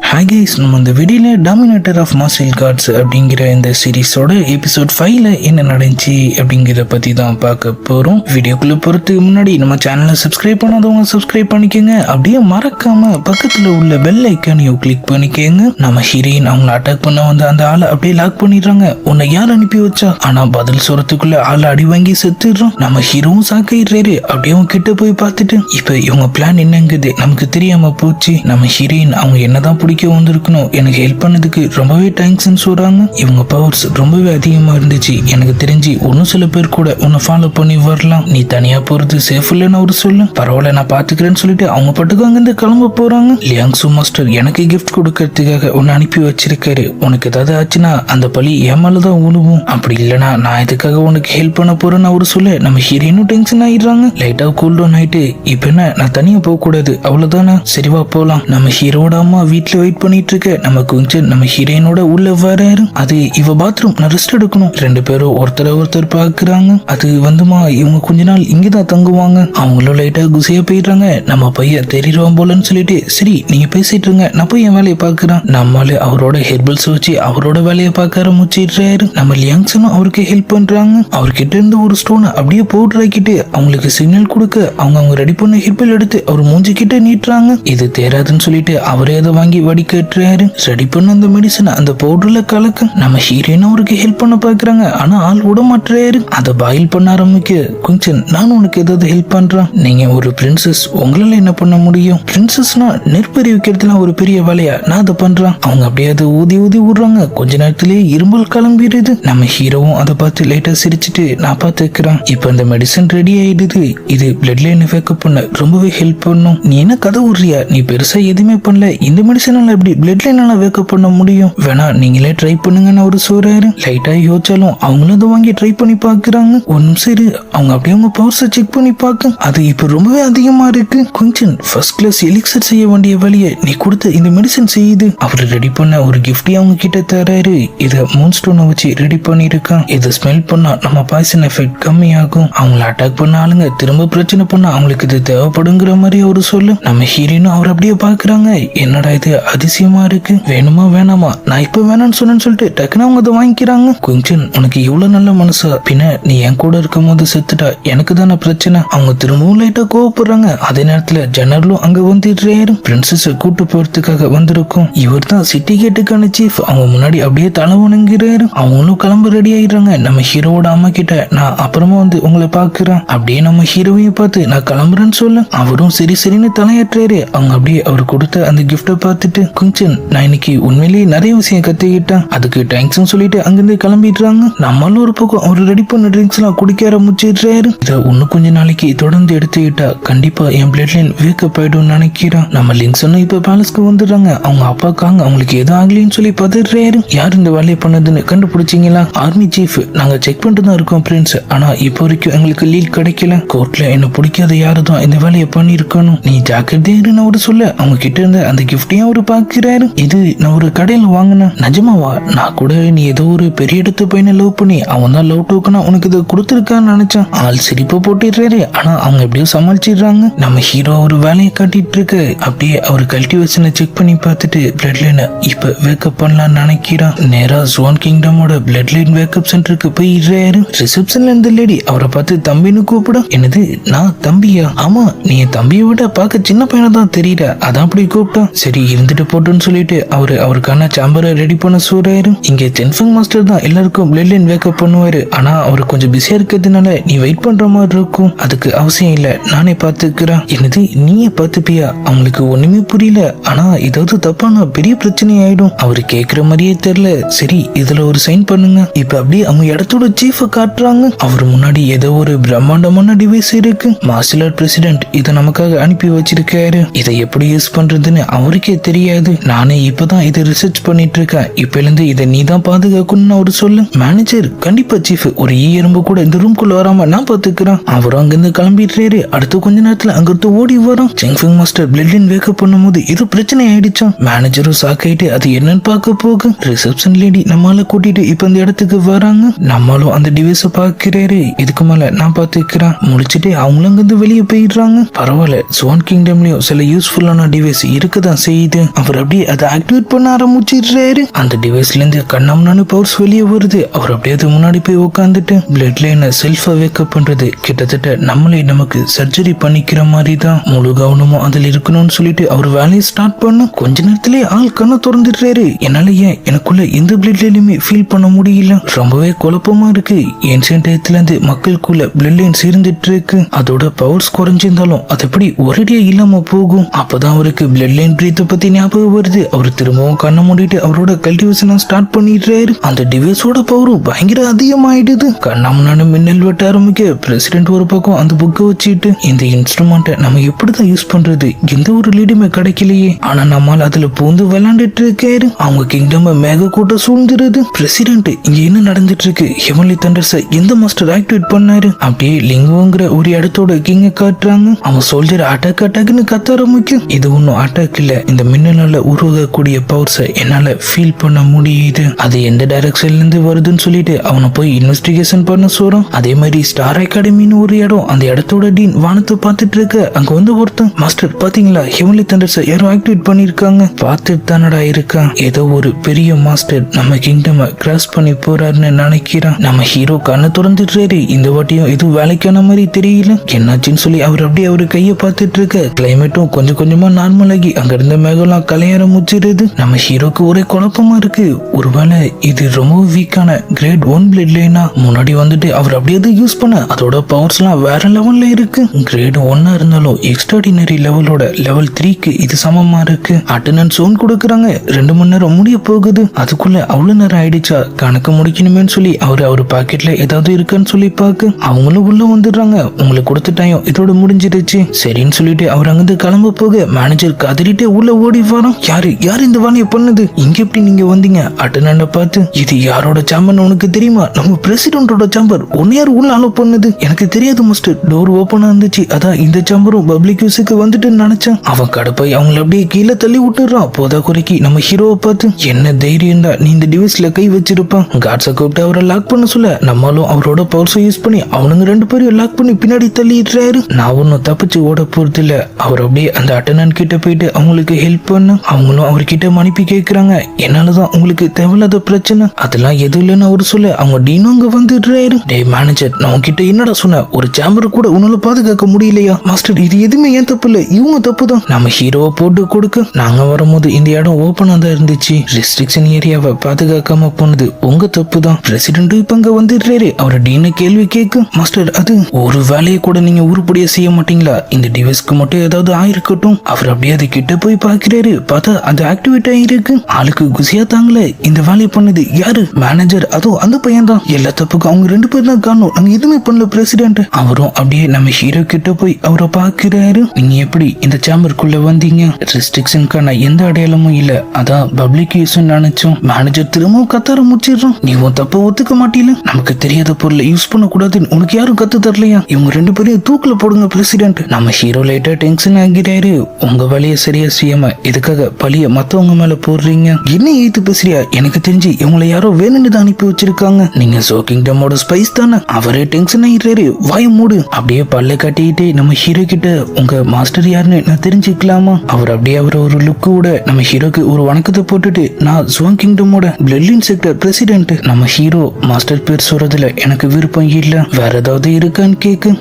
Hi guys, நம்ம இந்த வீடியோல டாமினேட்டர் ஆஃப் மார்ஷல் கார்ட்ஸ் அப்படிங்கிற இந்த சீரிஸோட எபிசோட் 5ல என்ன நடந்துச்சு அப்படிங்கிறத பத்தி தான் பார்க்க போறோம். வீடியோக்குள்ள போறதுக்கு முன்னாடி நம்ம சேனலை சப்ஸ்கிரைப் பண்ணாதவங்க சப்ஸ்கிரைப் பண்ணிக்கோங்க. அப்படியே மறக்காம பக்கத்துல உள்ள பெல் ஐக்கானையும் கிளிக் பண்ணிக்கோங்க. நம்ம ஹீரோயின் அவங்கள அட்டாக் பண்ண வந்த அந்த ஆளை அப்படியே லாக் பண்ணிடுறாங்க. உன்னை யார் அனுப்பி வச்சா? ஆனா பதில் சொல்றதுக்குள்ள ஆளை அடி வாங்கி செத்துடுறோம். நம்ம ஹீரோவும் சாக்காயிடுறாரு. அப்படியே அவங்க கிட்ட போய் பார்த்துட்டு இப்ப இவங்க பிளான் என்னங்குது நமக்கு தெரியாம போச்சு. நம்ம ஹீரோயின் அவங்க என்னதான் பிடிக்க வந்திருக்கணும், எனக்கு ஹெல்ப் பண்ணதுக்கு ரொம்பவே தேங்க்ஸ்ன்னு சொல்றாங்க. இவங்க பவர்ஸ் ரொம்பவே அதிகமா இருந்துச்சு. எனக்கு தெரிஞ்சு ஒன்னும் சில பேர் கூட உன்னை ஃபாலோ பண்ணி வரலாம். நீ தனியா போறது சேஃப் இல்லைன்னு அவரு சொல்லு. பரவாயில்ல, நான் பாத்துக்கிறேன்னு சொல்லிட்டு அவங்க பட்டுக்கு அங்கிருந்து கிளம்ப போறாங்க. லியாங்சு மாஸ்டர் எனக்கு கிஃப்ட் கொடுக்கறதுக்காக உன்னை அனுப்பி வச்சிருக்காரு. உனக்கு ஏதாவது ஆச்சுன்னா அந்த பழி ஏமாலதான் உழுவும். அப்படி இல்லைன்னா நான் இதுக்காக உனக்கு ஹெல்ப் பண்ண போறேன்னு அவரு சொல்ல நம்ம ஹீரோயினும் டென்ஷன் ஆயிடுறாங்க. லைட்டா கூல் டவுன் ஆயிட்டு இப்ப என்ன நான் தனியா போக கூடாது அவ்வளவுதானே, சரிவா போலாம். நம்ம ஹீரோட அம்மா வீட்டுல வெயிட் பண்ணிட்டு இருக்க நம்ம கொஞ்சம் நம்ம ஹீரோயினோட உள்ள வராரு. அது இவ பாத்ரூம், நான் ரெஸ்ட் எடுக்கணும். ரெண்டு பேரும் ஒருத்தர் பாக்குறாங்க. அது வந்துமா இவங்க கொஞ்ச நாள் இங்கதான் தங்குவாங்க. அவங்களும் லைட்டா குசியா போயிடுறாங்க. நம்ம பையன் தெரியுவான் போலன்னு சொல்லிட்டு சரி நீங்க பேசிட்டு இருங்க, நான் போய் என் வேலையை பாக்குறேன். நம்மளு அவரோட ஹெர்பல்ஸ் வச்சு அவரோட வேலையை பார்க்க ஆரம்பிச்சிடுறாரு. நம்ம லியாங்சனும் அவருக்கு ஹெல்ப் பண்றாங்க. அவர்கிட்ட இருந்து ஒரு ஸ்டோனை அப்படியே பவுடர் ஆக்கிட்டு அவங்களுக்கு சிக்னல் கொடுக்க அவங்க ரெடி பண்ண ஹெர்பல் எடுத்து அவர் மூஞ்சி கிட்ட நீட்டுறாங்க. இது தேராதுன்னு சொல்லிட்டு அவரே அதை வாங்கி வடிகட்டுறாரு. ரெடி பண்ண அந்த மெடிசனை அந்த பவுடர்ல கலக்க நம்ம ஹீரோயின் அவருக்கு ஹெல்ப் பண்ண பாக்குறாங்க. ஆனா ஆள் விட மாட்டாரு. அதை பாயில் பண்ண ஆரம்பிக்க கொஞ்சம் நான் உனக்கு ஏதாவது ஹெல்ப் பண்றேன். நீங்க ஒரு பிரின்சஸ், உங்களால என்ன பண்ண முடியும்? பிரின்சஸ்னா நெருப்பறி வைக்கிறதுலாம் ஒரு பெரிய வேலையா? நான் அதை பண்றேன். அவங்க அப்படியே அதை ஊதி விடுறாங்க. கொஞ்ச நேரத்திலேயே இரும்பல் கிளம்பிடுது. நம்ம ஹீரோவும் அதை பார்த்து லைட்டா சிரிச்சுட்டு நான் பார்த்துக்கிறேன். இப்ப இந்த மெடிசன் ரெடி ஆயிடுது. இது பிளட் லைன் வேக்கப் பண்ண ரொம்பவே ஹெல்ப் பண்ணும். நீ என்ன கதை விடுறியா? நீ பெருசா எதுவுமே பண்ணல. இந்த மெடிசனால எப்படி பிளட் லைனால வேக்கப் பண்ண முடியும்? வேணா நீங்களே ட்ரை பண்ணுங்கன்னு அவரு சொல்றாரு. லைட்டா யோசிச்சாலும் அவங்களும் அதை வாங்கி ட்ரை பண்ணி பாக்குறாங்க. ஒன்னும் சரி அவங்க அப்படியே அவங்க பவர்ஸை செக் பண்ணி பார்க்க அது இப்ப ரொம்பவே அதிகமா இருக்கு. கொஞ்சம் ஃபர்ஸ்ட் கிளாஸ் எலிக்சர் செய்ய வேண்டிய வழியை நீ கொடுத்த இந்த மெடிசன் செய்யுது. அவரு ரெடி பண்ண ஒரு கிஃப்ட் அவங்க கிட்ட தராரு. இத மூன் ஸ்டோனை வச்சு ரெடி பண்ணிருக்கான். இதை ஸ்மெல் பண்ணா நம்ம பாய்சன் எஃபெக்ட் கம்மியாகும். அவங்கள அட்டாக் பண்ண ஆளுங்க திரும்ப பிரச்சனை பண்ணா அவங்களுக்கு இது தேவைப்படுங்கிற மாதிரி அவரு சொல்லு. நம்ம ஹீரோனும் அவர் அப்படியே பாக்குறாங்க. என்னடா இது அதிசயமா இருக்கு, வேணுமா வேணாமா? நான் இப்ப வேணான்னு சொன்னேன்னு சொல்லிட்டு டக்குன்னு அவங்க அதை வாங்கிக்கிறாங்க. கொஞ்சம் உனக்கு இவ்வளவு நல்ல மனசா? பின்ன நீ என் கூட இருக்கும் போது செத்துட்டா எனக்கு தானே பிரச்சனை. அவங்க திரும்பவும் லைட்டா கோவப்படுறாங்க. அதே நேரத்துல ஜெனரலும் அங்க வந்துடுறாரு. பிரின்சஸ் கூட்டு போறதுக்காக வந்திருக்கும். இவர் தான் சிட்டி கேட்டுக்கான சீஃப். அவங்க முன்னாடி அப்படியே தலை வணங்குறாரு. அவங்களும் கிளம்ப ரெடி ஆயிடுறாங்க. நம்ம ஹீரோவோட அம்மா கிட்ட நான் அப்புறமா வந்து உங்களை பாக்குறேன். அப்படியே நம்ம ஹீரோவையும் பார்த்து நான் கிளம்புறேன்னு சொல்ல அவரும் சரின்னு தலையாட்டுறாரு. அவங்க அப்படியே அவர் கொடுத்த அந்த கிஃப்ட பார்த்துட்டு கொஞ்சம் நான் இன்னைக்கு உண்மையிலேயே நிறைய விஷயம் கத்துக்கிட்டேன், அதுக்கு தேங்க்ஸ் சொல்லிட்டு அங்கிருந்து கிளம்பிடுறாங்க. நம்மளும் ஒரு பக்கம் அவர் ரெடி பண்ண ட்ரிங்க்ஸ் எல்லாம் குடிக்க ஆரம்பிச்சிடுறாரு. இதை இன்னும் கொஞ்ச நாளைக்கு தொடர்ந்து எடுத்துக்கிட்டா கண்டிப்பா என் பிளட் லைன் வேக்கப் ஆயிடும் நினைக்கிறேன். நம்ம லிங்க்ஸனும் இப்ப பேலஸ்க்கு வந்துடுறாங்க. அவங்க அப்பாக்காங்க அவங்களுக்கு எதுவும் ஆகலைன்னு சொல்லி பதறாரு. யார் இந்த வேலையை பண்ணதுன்னு கண்டுபிடிச்சிங்களா? ஆர்மி சீஃப், நாங்க செக் பண்ணிட்டு தான் இருக்கோம் பிரின்ஸ். ஆனா இப்போ வரைக்கும் எங்களுக்கு லீட் கிடைக்கல. கோர்ட்ல என்ன பிடிக்காத யாருதான் இந்த வேலையை பண்ணிருக்கணும். நீ ஜாக்கிரதையா இருன்னு அவரு சொல்ல அவங்க கிட்ட இருந்த அந்த கிஃப்டையும் அவரு பாக்குறாரு. இது நான் ஒரு கடையில வாங்கினேன். நிஜமாவா? நான் கூட நீ ஏதோ ஒரு பெரிய இடத்து பையனை லவ் பண்ணி அவன் தான் லவ் டோக்கனா உனக்கு இதை கொடுத்துருக்கான்னு நினைச்சேன். ஆள் சிரிப்ப போட்டுடுறாரு. ஆனா அவங்க எப்படியோ சமாளிச்சிடுறாங்க. நம்ம ஹீரோ ஒரு வேலையை காட்டிட்டு இருக்கு. அப்படியே அவர் கல்டிவேஷனை செக் பண்ணி பார்த்துட்டு பிளட் லைனை இப்ப வேக்கப் பண்ணலாம்னு நினைக்கிறான். நேரா ஸ்வான் கிங்டமோட பிளட் லைன் வேக்கப் சென்டருக்கு போயிடுறாரு. ரிசப்ஷன்ல இருந்த லேடி அவரை பார்த்து தம்பின்னு கூப்பிடும். என்னது நான் தம்பியா? ஆமா, நீ என் தம்பியை விட பார்க்க சின்ன பையனை தான் தெரியல, அதான் அப்படி கூப்பிட்டான். சரி இருந்துட்டு போட்டுன்னு சொல்லிட்டு அவருக்கான சாம்பரை ரெடி பண்ண சொல்றாரு. இங்க சென்ஃபங் மாஸ்டர் தான் எல்லாருக்கும் பிளட் லைன் வேக்கப் பண்ணுவாரு. ஆனா அவரு கொஞ்சம் பிஸியா இருக்கிறதுனால நீ வெயிட் பண்ற மாதிரி இருக்கும். அதுக்கு அவசியம் இல்ல, நானே பாத்துக்கிறேன். என்னது நீயே பாத்துப்பியா? அவங்களுக்கு ஒண்ணுமே புரியல. ஆனா ஏதாவது தப்பான பெரிய பிரச்சனை ஆயிடும். அவரு கேக்குற மாதிரியே தெரியல. சரி இதுல ஒரு சைன் பண்ணுங்க. இப்ப அப்படியே அவங்க இடத்தோட சீஃப காட்டுறாங்க. அவர் முன்னாடி ஏதோ ஒரு பிரம்மாண்டமான டிவைஸ் இருக்கு. மார்ஷல் ஆர்ட் பிரசிடென்ட் இதை நமக்காக அனுப்பி வச்சிருக்காரு. இதை எப்படி யூஸ் பண்றதுன்னு அவருக்கே தெரியாது. நானே இப்பதான் இதை ரிசர்ச் பண்ணிட்டு இருக்கேன். இப்ப இருந்து இதை நீ தான் பாதுகாக்கணும்னு அவரு சொல்லு. மேனேஜர் கண்டிப்பா சீஃப், ஒரு எறும்பு கூட இந்த ரூம்குள்ள வராம நான் பாத்துக்கிறேன். அவரும் அங்கிருந்து கிளம்பிடுறாரு. அடுத்த கொஞ்ச நேரத்துல அங்கிருந்து ஓடி வரும். செங்ஃபிங் மாஸ்டர் பிளட் லைன் வேக்கப் பண்ணும்போது இது பிரச்சனை ஆயிடுச்சான். மேனேஜரும் சாக்காயிட்டு அது என்னன்னு பார்க்க போக ரிசப்ஷன் லேடி நம்மளால கூட்டிட்டு இப்ப இந்த இடத்துக்கு வராங்க. நம்மளும் அந்த டிவைஸ பாக்குறாரு. இதுக்கு மேல நான் பாத்துக்கிறேன் முடிச்சுட்டு அவங்களும் அங்கிருந்து வெளியே போயிடுறாங்க. பரவாயில்ல, ஸ்வான் கிங்டம்லயும் சில யூஸ்ஃபுல்லான டிவைஸ் இருக்குதான் செய்யுது. அவர் அப்படியே அதை ஆக்டிவேட் பண்ண ஆரம்பிச்சிடுறாரு. அந்த டிவைஸ்ல இருந்து கண்ணாமண்ணு பவர்ஸ் வெளியே வருது. அவர் அப்படியே அது முன்னாடி போய் உட்காந்துட்டு பிளட் லைனை செல்ஃபா வேக்கப் பண்றது. கிட்டத்தட்ட நம்மளே நமக்கு சர்ஜரி பண்ணிக்கிற மாதிரி தான். முழு கவனமும் அதுல இருக்கணும்னு சொல்லிட்டு அவர் வேலையை ஸ்டார்ட் பண்ண கொஞ்ச நேரத்திலே ஆள் கண்ணை திறந்துடுறாரு. என்னால ஏன் எனக்குள்ள எந்த பிளட் லைனுமே ஃபீல் பண்ண முடியல, ரொம்பவே குழப்பமா இருக்கு. ஏன்ஷியன்ட் டயத்துல இருந்து மக்களுக்குள்ள பிளட் லைன்ஸ் இருந்துட்டு இருக்கு. அதோட பவர்ஸ் குறைஞ்சிருந்தாலும் அது எப்படி ஒரேடியா இல்லாம போகும்? அப்பதான் அவருக்கு பிளட் லைன் பிரீத்தை பத்தி ஞாபகம் வருது. அவர் திரும்பவும் கண்ணை மூடிட்டு அவரோட கல்டிவேஷனை ஸ்டார்ட் பண்ணிடுறாரு. அந்த டிவைஸோட பவரும் பயங்கர அதிகமாயிடுது. கண்ணாமண்ணு மின்னல் வெட்ட ஆரம்பிக்க பிரசிடென்ட் ஒரு பக்கம் அந்த புக்கை வச்சுட்டு இந்த இன்ஸ்ட்ருமெண்ட்டை நம்ம எப்படிதான் யூஸ் பண்றது, எந்த ஒரு லீடுமே கிடைக்கலையே. ஆனா நம்மால் அதுல பூந்து விளையாண்டுட்டு இருக்காரு. அவங்க கிங்டம் மேக கூட்டம் சூழ்ந்துருது. பிரசிடென்ட் இங்க என்ன நடந்துட்டு இருக்கு, ஹெவன்லி தண்டர்ஸை எந்த மாஸ்டர் ஆக்டிவேட் பண்ணாரு? அப்படியே லிங்குங்கிற ஒரு இடத்தோட கிங்க காட்டுறாங்க. அவன் சோல்ஜர் அட்டாக்னு கத்த ஆரம்பிக்கும். இது ஒன்னும் அட்டாக் இல்ல, இந்த மின்னலால உருவாகக்கூடிய பவர்ஸை என்னால ஃபீல் பண்ண முடியுது. அது எந்த டைரக்ஷன்ல இருந்து வருதுன்னு சொல்லிட்டு அவனை போய் இன்வெஸ்டிகேஷன் பண்ண சொல்றான். அதே மாதிரி ஸ்டார் அகாடமின்னு ஒரு இடம், அந்த இடத்தோட டீன் வானத்தை பார்த்துட்டு இருக்க. அங்க வந்து ஒருத்தன், மாஸ்டர் பாத்தீங்களா ஹெவன்லி தண்டர்ஸை யாரும் ஆக்டிவேட் பண்ணிருக்காங்க. பார்த்துட்டு தானடா இருக்கான். ஏதோ ஒரு பெரிய மாஸ்டர் நம்ம கிங்டம் கிராஸ் பண்ணி போறாருன்னு நினைக்கிறான். நம்ம ஹீரோ கண்ணை திறந்துடுறாரு. இந்த வாட்டியும் எதுவும் வேலைக்கான மாதிரி தெரியல. என்னாச்சுன்னு சொல்லி அவர் அப்படியே அவரு கையை பார்த்துட்டு இருக்க. கிளைமேட்டும் கொஞ்சம் கொஞ்சமா நார்மல் ஆகி அங்க இருந்த மேகம்லாம் கலையார முச்சிருது. நம்ம ஹீரோக்கு ஒரே குழப்பமா இருக்கு. ஒருவேளை இது ரொம்ப வீக்கான கிரேட் 1 பிளட் லைனா? முன்னாடி வந்துட்டு அவர் அப்படியே யூஸ் பண்ண அதோட பவர்ஸ் எல்லாம் வேற லெவல்ல இருக்கு. கிரேட் 1 இருந்தாலும் எக்ஸ்ட்ராடினரி லெவலோட லெவல் 3க்கு இது சமமா இருக்கு. அட்டெண்டன்ஸ் சோன் கொடுக்கறாங்க. 2 மணி நேரம் முடிய போகுது. அதுக்குள்ள அவ்வளவு நேரம் ஆயிடுச்சா, கணக்கு முடிக்கணுமேன்னு சொல்லி அவர் பாக்கெட்ல ஏதாவது இருக்குன்னு சொல்லி பாக்க அவங்களும் உள்ள வந்துடுறாங்க. உங்களுக்கு கொடுத்த டைம் இதோட முடிஞ்சிருச்சு சரின்னு சொல்லிட்டு அவர் அங்கிருந்து கிளம்ப போக மேனேஜர் கதறிட்டே உள்ள ஓடி வரோம். யாரு இந்த வேலையை பண்ணது, இங்க எப்படி நீங்க வந்தீங்க? அட்டனண்ட பார்த்து, இது யாரோட சாம்பர் உனக்கு தெரியுமா? நம்ம பிரசிடென்டோட சாம்பர். உன்னை யார் உள்ள அலோ பண்ணது? எனக்கு தெரியாது மாஸ்டர், டோர் ஓபனா இருந்துச்சு, அதான் இந்த சாம்பரும் பப்ளிக் யூஸுக்கு வந்துட்டு நினைச்சேன். அவன் கடப்பாய் அவங்களை அப்படியே கீழே தள்ளி விட்டுறான். போதா குறைக்கு நம்ம ஹீரோவை பார்த்து, என்ன தைரியம் தான் நீ இந்த டிவைஸ்ல கை வச்சிருப்பான். காட்ஸை கூப்பிட்டு அவரை லாக் பண்ண சொல்ல நம்மளும் அவரோட பவர்ஸை யூஸ் பண்ணி அவனுங்க 2 பேரையும் லாக் பண்ணி பின்னாடி தள்ளிடுறாரு. நான் ஒன்னும் தப்பிச்சு ஓட போறது இல்ல. அவர் அப்படியே அந்த அட்டனன் கிட்ட போயிட்டு அவங்களுக்கு ஹெல்ப் பண்ண அவங்களும் அவர்கிட்ட மன்னிப்பு கேட்கிறாங்க. என்னாலதான் உங்களுக்கு தேவையில்லாத பிரச்சனை, அதெல்லாம் எதுவும் இல்லைன்னு அவர் சொல்ல அவங்க டீனும் அங்க வந்துடுறாரு. டே மேனேஜர், நான் உங்ககிட்ட என்னடா சொன்ன, ஒரு சேம்பர் கூட உன்னால பாதுகாக்க முடியலையா? மாஸ்டர் இது எதுவுமே ஏன் தப்பு இல்ல, இவங்க தப்பு தான். நம்ம ஹீரோவை போட்டு கொடுக்க நாங்க வரும்போது இந்த இடம் ஓபனா தான் இருந்துச்சு, ரெஸ்ட்ரிக்ஷன் ஏரியாவை பாதுகாக்காம போனது உங்க தப்பு தான். பிரசிடென்ட் இப்ப அங்க வந்துடுறாரு. அவர் டீனை கேள்வி கேட்க, மாஸ்டர் அது ஒரு வேலையை கூட நீங்க உருப்படியா செய்ய மாட்டீங்களா? இந்த டிவைஸ்க்கு மட்டும் ஏதாவது ஆயிருக்கட்டும். அவர் அப்படியே அது கிட்ட போய் பாக்குறாரு. பார்த்தா அது ஆக்டிவேட் ஆயிருக்கு. ஆளுக்கு குசியா தாங்களே. இந்த வேலையை பண்ணது யாரு? மேனேஜர். அதுவும் அந்த பையன் தான். எல்லா தப்புக்கும் அவங்க 2 பேர் தான் காரணம், நாங்க எதுவுமே பண்ணல பிரசிடென்ட். அவரும் அப்படியே நம்ம ஹீரோ கிட்ட போய் அவரை பாக்குறாரு. நீங்க எப்படி இந்த சேம்பருக்குள்ள வந்தீங்க? ரெஸ்ட்ரிக்ஷனுக்கான எந்த அடையாளமும் இல்ல, அதான் பப்ளிக் யூஸ் நினைச்சோம். மேனேஜர் திரும்பவும் கத்தார முடிச்சிடுறோம். நீ உன் தப்ப ஒத்துக்க மாட்டீல, நமக்கு தெரியாத பொருளை யூஸ் பண்ண கூடாதுன்னு உனக்கு யாரும் கத்து தரலையா? இவங்க 2 பேரையும் தூக்குல போடுங்க பிரசிடென்ட். நம்ம ஹீரோ லைட்டா டென்ஷன் ஆகிறாரு. உங்க வேலையை சரியா செய்யாம இதுக்காக பழிய மத்தவங்க மேல போடுறீங்க. என்ன ஏத்து பேசுறியா? எனக்கு தெரிஞ்சு இவங்களை யாரோ வேணும்னு தான் அனுப்பி வச்சிருக்காங்க. நீங்க சோ கிங்டமோட ஸ்பைஸ் தானே? அவரே டென்ஷன் ஆகிறாரு. வாய மூடு. அப்படியே பல்ல காட்டிட்டு நம்ம ஹீரோ கிட்ட, உங்க மாஸ்டர் யாருன்னு நான் தெரிஞ்சுக்கலாமா? அவர் அப்படியே அவர் ஒரு லுக்கு விட நம்ம ஹீரோக்கு ஒரு வணக்கத்தை போட்டுட்டு, நான் சுவாங் கிங்டமோட பிளட்லின் செக்டர் பிரசிடென்ட். நம்ம ஹீரோ, மாஸ்டர் பேர் சொல்றதுல எனக்கு விருப்பம் இல்ல, வேற ஏதாவது இருக்கான்னு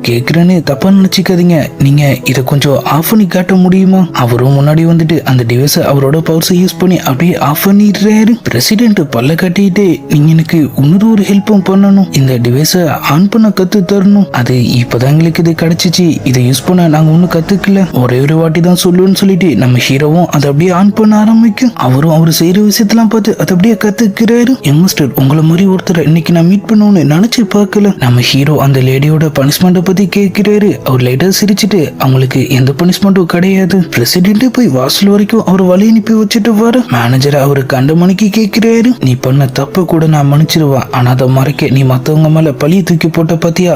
கேக்குறேன்னு தப்பா நினைச்சுக்காதீங்க. நீங்க இத கொஞ்சம் ஆஃப் பண்ணி காட்ட முடியுமா? அவரும் முன்னாடி வந்துட்டு அந்த டிவைஸை அவரோட பவர்ஸை யூஸ் பண்ணி அப்படியே ஆஃப் பண்ணிடுறாரு. பிரசிடென்ட் பல்ல கட்டிட்டு, நீங்க எனக்கு இன்னொரு ஒரு ஹெல்ப்பும் பண்ணணும். இந்த டிவைஸை ஆன் பண்ண கத்து தரணும். அது இப்பதான் எங்களுக்கு இது கிடைச்சிச்சு, இதை யூஸ் பண்ண நாங்க ஒன்னும் கத்துக்கல, ஒரே ஒரு வாட்டி தான் சொல்லுன்னு சொல்லிட்டு நம்ம ஹீரோவும் அதை அப்படியே ஆன் பண்ண ஆரம்பிக்கும். அவரும் அவர் செய்யற விஷயத்தெல்லாம் பார்த்து அதை அப்படியே கத்துக்கிறாரு. மாஸ்டர், உங்களை மாதிரி ஒருத்தரை இன்னைக்கு நான் மீட் பண்ணணும்னு நினைச்சு பார்க்கல. நம்ம ஹீரோ அந்த லேடியோட பனிஷ்மெண்ட்டை பத்தி கேட்கிறாரு. அவர் லைட்டா சிரிச்சுட்டு, அவங்களுக்கு எந்த பனிஷ்மெண்ட்டும் கிடையாது. பிரசிடென்ட் போய் வாசல் வரைக்கும் அவர் வழி அனுப்பி வச்சுட்டு வர மேனேஜர் அவரு கண்ட மணிக்கு கேட்கிறாரு. நீ பண்ண தப்ப கூட நான் மன்னிச்சிருவேன், ஆனா அதை மறைக்க நீ மத்தவங்க மேல பழிய தூக்கி போட்ட பாத்தியா?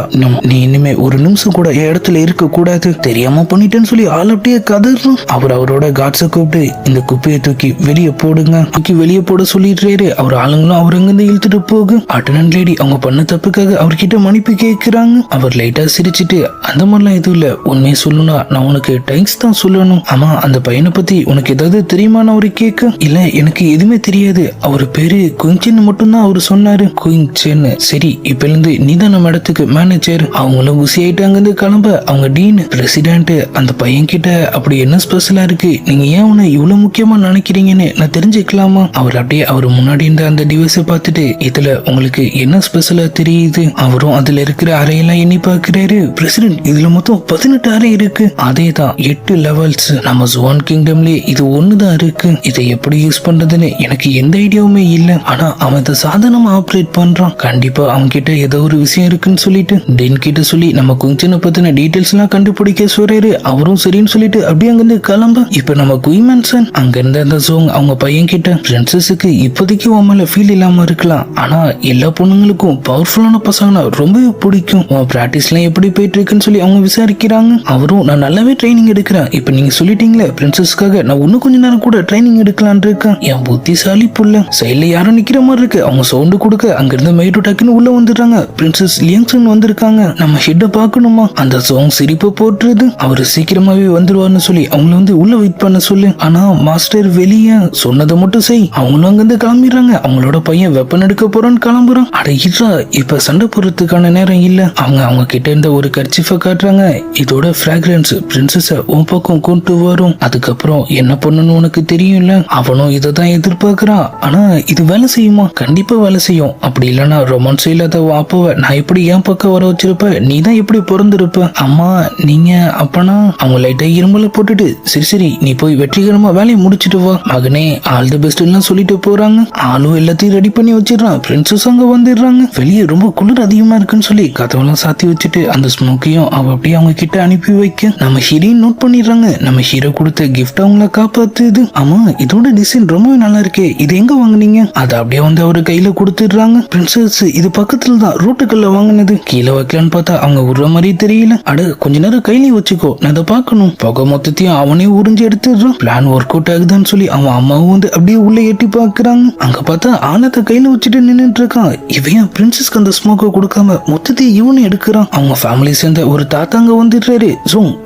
நீ இனிமே ஒரு நிமிஷம் கூட என் இடத்துல இருக்க கூடாது, தெரியாம பண்ணிட்டேன்னு சொல்லி ஆள் அப்படியே கதறும். அவர் அவரோட காட்ஸை கூப்பிட்டு, இந்த குப்பையை தூக்கி வெளியே போடுங்க, தூக்கி வெளியே போட சொல்லிடுறாரு. அவர் ஆளுங்களும் அவர் அங்கிருந்து இழுத்துட்டு போகும். அட்டனன் லேடி அவங்க பண்ண தப்புக்காக அவர்கிட்ட மன்னிப்பு கேட்கிறாங்க. அவர் லைட்டா சிரிச்சுட்டு, அந்த மாதிரிலாம் எதுவும் இல்ல, உண்மையை சொல்லணும்னா நான் உனக்கு டைம்ஸ் தான் சொல்லணும். ஆமா, அந்த பையனை பத்தி உனக்கு உங்களுக்கு ஏதாவது தெரியுமான ஒரு கேக்கு? இல்ல எனக்கு எதுவுமே தெரியாது, அவர் பேரு குயின்சென் மட்டும்தான் அவரு சொன்னாரு. குயின்சென், சரி இப்ப இருந்து நீதான் நம்ம இடத்துக்கு மேனேஜர். அவங்களும் குசி ஆயிட்டு அங்கிருந்து கிளம்ப அவங்க டீன் பிரசிடென்ட் அந்த பையன் கிட்ட அப்படி என்ன ஸ்பெஷலா இருக்கு, நீங்க ஏன் உன்னை இவ்வளவு முக்கியமா நினைக்கிறீங்கன்னு நான் தெரிஞ்சுக்கலாமா? அவர் அப்படியே அவர் முன்னாடி இருந்த அந்த டிவைஸை பார்த்துட்டு இதுல உங்களுக்கு என்ன ஸ்பெஷலா தெரியுது? அவரும் அதுல இருக்கிற அறையெல்லாம் எண்ணி பார்க்கிறாரு. பிரசிடென்ட், இதுல மொத்தம் 18 அறை இருக்கு. அதேதான் 8 லெவல்ஸ். நம்ம ஜுவான் கிங்டம்லயே இது ஒண்ணுதான் இருக்கு. இதை எப்படி யூஸ் பண்றதுன்னு எனக்கு எந்த ஐடியாவுமே இல்ல. ஆனா அவன் இதை சாதாரணமா ஆப்ரேட் பண்றான். கண்டிப்பா அவன் கிட்ட ஏதோ ஒரு விஷயம் இருக்குன்னு சொல்லிட்டு டென் கிட்ட சொல்லி நம்ம குயின்செனை பத்தின டீடைல்ஸ் எல்லாம் கண்டுபிடிக்க சொல்றாரு. அவரும் சரின்னு சொல்லிட்டு அப்படியே அங்கிருந்து கிளம்ப. இப்ப நம்ம குயின்மென்சன் அங்க இருந்த அந்த ஜோங் அவங்க பையன் கிட்ட, பிரின்சஸுக்கு இப்போதைக்கு உன் மேல ஃபீல் இல்லாம இருக்கலாம், ஆனா எல்லா பொண்ணுங்களுக்கும் பவர்ஃபுல்லான பசங்கன்னா ரொம்பவே பிடிக்கும். உன் பிராக்டிஸ் எல்லாம் எப்படி போயிட்டு இருக்குன்னு சொல்லி அவங்க விசாரிக்கிறாங்க. அவரும் நான் நல்லாவே ட்ரைனிங் எடுக்கிறேன். இப்ப நீங்க சொல்லிட்டீங்களே பிரின்சஸ்க்காக நான் இன்னும் கொஞ்ச நேரம் கூட ட்ரைனிங் எடுக்கலான் இருக்கேன். என் புத்திசாலி புள்ள. சைட்ல யாரும் நிக்கிற மாதிரி இருக்கு. அவங்க சவுண்டு கொடுக்க அங்கிருந்து மெய்டு டக்குன்னு உள்ள வந்துடுறாங்க. பிரின்சஸ் லியாங்சன் வந்திருக்காங்க, நம்ம ஹெட்ட பாக்கணுமா? அந்த சாங் சிரிப்பு போட்டுறது. அவரு சீக்கிரமாவே வந்துருவார்னு சொல்லி அவங்கள வந்து உள்ள வெயிட் பண்ண சொல்லு. ஆனா மாஸ்டர் வெளியே சொன்னதை மட்டும் செய். அவங்களும் அங்கிருந்து கிளம்பிடுறாங்க. அவங்களோட பையன் வெப்பன் எடுக்க போறான்னு கிளம்புறான். அட இதா இப்ப சண்டை போடுறதுக்கான நேரம் இல்ல. அவங்க கிட்ட இருந்த ஒரு கர்ச்சிஃபை காட்டுறாங்க. இதோட பிராக்ரன்ஸ் பிரின்சஸ உன் பக்கம் கொண்டு வரும். அதுக்கப்புறம் என்ன பண்ணணும் உனக்கு தெரியும்ல. அவனும் இதை தான் எதிர்பார்க்கிறான். ஆனா இது வேலை செய்யுமா? கண்டிப்பா வேலை செய்யும். அப்படி இல்லைன்னா ரொமான்ஸ் இல்லாத அப்பாவை நான் எப்படி என் பக்கம் வர வச்சிருப்ப? நீ தான் எப்படி பிறந்திருப்ப? அம்மா நீங்க அப்பனா அவங்க லைட்டா இரும்பல போட்டுட்டு சரி நீ போய் வெற்றிகரமா வேலையை முடிச்சிட்டு வா மகனே, ஆல் தி பெஸ்ட் எல்லாம் சொல்லிட்டு போறாங்க. ஆளும் எல்லாத்தையும் ரெடி பண்ணி வச்சிடறான். பிரின்சஸ் அங்க வந்துடுறாங்க. வெளியே ரொம்ப குளிர் அதிகமா இருக்குன்னு சொல்லி கதவெல்லாம் சாத்தி வச்சுட்டு அந்த ஸ்மோக்கையும் அவ அப்படியே அவங்க கிட்ட அனுப்பி வைக்க நம்ம ஹீரோயின் நோட் பண்ணிடுறாங்க. நம்ம ஹீரோ கொடுத்த கிஃப்ட் அவங்கள காப்பாத்துது. ஆமா இதோட டிசைன் ரொம்பவே நல்லா இருக்கே, இது எங்க வாங்குனீங்க? அதை அப்படியே வந்து அவரு கையில கொடுத்துடுறாங்க. பிரின்சஸ் இது பக்கத்துல தான் ரோட்டுக்குள்ள வாங்கினது. கீழே வைக்கலான்னு பார்த்தா அவங்க உருவ மாதிரி தெரியல. அட கொஞ்ச நேரம் கையில வச்சுக்கோ, நான் அதை பார்க்கணும். புகை மொத்தத்தையும் அவனே உறிஞ்சு எடுத்துடுறான். பிளான் ஒர்க் அவுட் ஆகுதான்னு சொல்லி அவன் அம்மாவும் வந்து அப்படியே உள்ள எட்டி பாக்குறாங்க. அங்க பார்த்தா ஆனத்தை கையில வச்சுட்டு நின்னுட்டு இருக்கான். இவன் பிரின்சஸ்க்கு அந்த ஸ்மோக்கை கொடுக்காம மொத்தத்தையும் இவனு எடுக்கிறான். அவங்க ஃபேமிலி சேர்ந்த ஒரு தாத்தாங்க வந்துடுறாரு.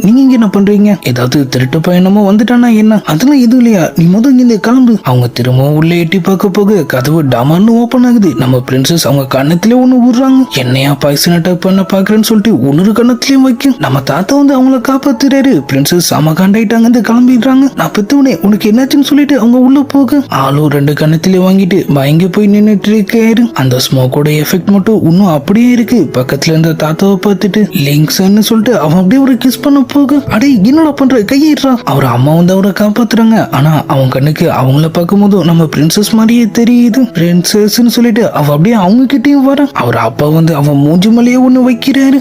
நீங்க இங்க என்ன பண்றீங்க? ஏதாவது திருட்டு பயணமோ வந்துட்டானா என்ன? அதெல்லாம் எதுவும் இல்லையா, நீ முதல் இந்த கிளம்பு. அவங்க திரும்பவும் உள்ள எட்டி பார்க்க போக கதவு டமான்னு ஓபன் ஆகுது. நம்ம பிரின்சஸ் அவங்க கண்ணத்திலே ஒண்ணு விடுறாங்க. என்னையா பாய்சன் அட்டாக் பண்ண பாக்குறேன்னு சொல்லிட்டு ஒன்னொரு கண்ணத்திலயும் வைக்கும். நம்ம தாத்தா வந்து அவங்கள காப்பாத்துறாரு. பிரின்சஸ் சம காண்டாயிட்டாங்க கிளம்பிடுறாங்க. நான் பெத்தவனே உனக்கு என்னாச்சுன்னு சொல்லிட்டு அவங்க உள்ள போக ஆளும் 2 கண்ணத்திலே வாங்கிட்டு பயங்க போய் நின்னுட்டு இருக்காரு. அந்த ஸ்மோக்கோட எஃபெக்ட் மட்டும் இன்னும் அப்படியே இருக்கு. பக்கத்துல இருந்த தாத்தாவை பார்த்துட்டு லிங்க்ஸ்ன்னு சொல்லிட்டு அவன் அப்படியே ஒரு கிஸ் பண்ண போக அடே என்னடா பண்ற கையிடுறா. அவர் அம்மா வந்து அவரை காப்பாத்துறாங்க. ஆனா அவன் கண்ணுக்கு அவங்கள பார்க்கும் போதும் நம்ம பிரின்சஸ் மாதிரியே தெரியுது. பிரின்சஸ்ன்னு சொல்லிட்டு அவ அப்படியே அவங்க கிட்டயும் வர அவர் அப்பா வந்து அவன் மூஞ்சி மலையே ஒண்ணு வைக்கிறாரு.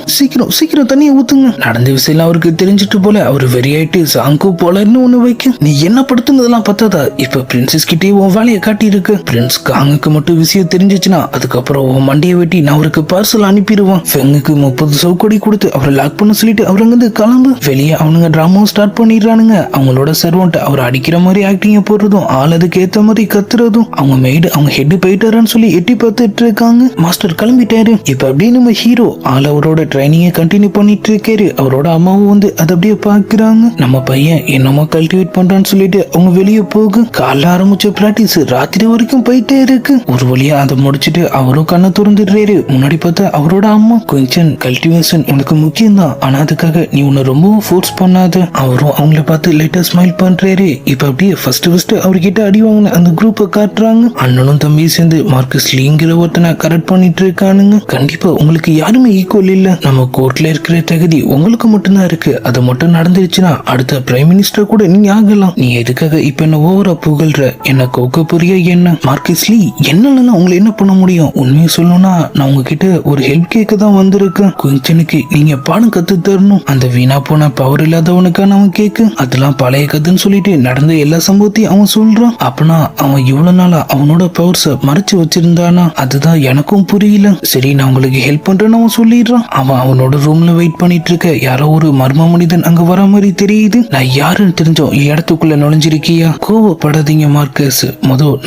சீக்கிரம் தண்ணியை ஊத்துங்க. நடந்த விஷயம் அவருக்கு தெரிஞ்சிட்டு போல அவர் வெறியாயிட்டு சாங்கு போலன்னு ஒண்ணு வைக்க நீ என்ன படுத்துனதெல்லாம் பத்தாதா, இப்ப பிரின்சஸ் கிட்டே உன் வேலையை காட்டி இருக்கு. பிரின்ஸ் காங்குக்கு மட்டும் விஷயம் தெரிஞ்சிச்சுன்னா அதுக்கப்புறம் உன் மண்டியை வெட்டி நான் அவருக்கு பார்சல் அனுப்பிடுவான். ஃபெங்குக்கு 30 சவுக்கடி கொடுத்து அவரை லாக் பண்ண சொல்லிட்டு அவர் அங்கிருந்து கிளம்பு. வெளியே அவனுங்க டிராமாவும் ஸ்டார்ட் பண்ணிடுறானுங்க. அவங்களோட சர்வன்ட் அவர் அடிக்கிற மாதிரி ஆக்டிங்க போடுறதும் ஆள் அதுக்கு ஏத்த மாதிரி கத்துறதும் அவங்க மெய்டு அவங்க ஹெட் போயிட்டாரான்னு சொல்லி எட்டி பார்த்துட்டு இருக்காங்க. மாஸ்டர் கிளம்பிட்டாரு. இப்ப அப்படியே நம்ம ஹீரோ ஆள் அவரோட ட்ரைனிங்கை கண்டினியூ பண்ணிட்டு இருக்காரு. அவரோட அம்மாவும் வந்து அதை அப்படியே பாக்குறாங்க. நம்ம பையன் என்னமோ கல்டிவேட் பண்றான்னு சொல்லிட்டு அவங்க வெளியே போக காலைல ஆரம்பிச்ச பிராக்டிஸ் ராத்திரி வரைக்கும் போயிட்டே இருக்கு. ஒரு வழியா அதை முடிச்சுட்டு அவரும் கண்ணை திறந்துடுறாரு. முன்னாடி பார்த்தா அவரோட அம்மா குயின்சென் கல்டிவேஷன் உனக்கு முக்கியம் தான், ஆனா அதுக்காக நீ உன்னை ரொம்பவும் ஃபோர்ஸ் பண்ணாத. அவரும் அவங்கள பார்த்து லைட்டா ஸ்மைல் பண்றாரு. இப்ப அப்படியே ஃபர்ஸ்ட் அவர்கிட்ட அடி வாங்கின அந்த குரூப்பை காட்டுறாங்க. அண்ணனும் தம்பி சேர்ந்து மார்க்கஸ் லீங்கிற ஒருத்தனை கரெக்ட் பண்ணிட்டு இருக்கானுங்க. கண்டிப்பா உங்களுக்கு யாருமே ஈக்குவல் இல்ல. நம்ம கோர்ட்ல இருக்கிற தகுதி உங்களுக்கு மட்டும்தான் இருக்கு. அது மட்டும் நடந்துருச்சுன்னா அடுத்த பிரைம் மினிஸ்டர் கூட நீங்க ஆகலாம். நீ எதுக்காக இப்ப என்ன ஓவரா புகழ்ற? என்ன கோக்க புரிய என்ன? மார்க்கஸ் லீ என்னன்னா உங்களை என்ன பண்ண முடியும்? உண்மையை சொல்லணும்னா நான் உங்ககிட்ட ஒரு ஹெல்ப் கேட்க தான் வந்திருக்கேன். குயின்சனுக்கு நீங்க பாடம் கத்து தரணும். அந்த வீணா போன பவர் இல்லாதவனுக்கான அவன் கேக்கு அதெல்லாம் பழைய கதைன்னு சொல்லிட்டு நடந்த எல்லா சம்பவத்தையும் அவன் சொல்றான். அப்பனா அவன் இவ்வளவு நாளா அவனோட பவர்ஸ மறைச்சு வச்சிருந்தானா? அதுதான் எனக்கும் புரியல. சரி நான் உங்களுக்கு ஹெல்ப் பண்றேன்னு அவன் சொல்லிடுறான். அவன் அவனோட ரூம்ல வெயிட் பண்ணிட்டு இருக்க யாரோ ஒரு மர்ம மனிதன் அங்க வர மாதிரி தெரியுது. நான் யாருன்னு தெரிஞ்சோம் இடத்துக்குள்ள நுழைஞ்சிருக்கியா? கோவப்படாதீங்க மார்க்கஸ்,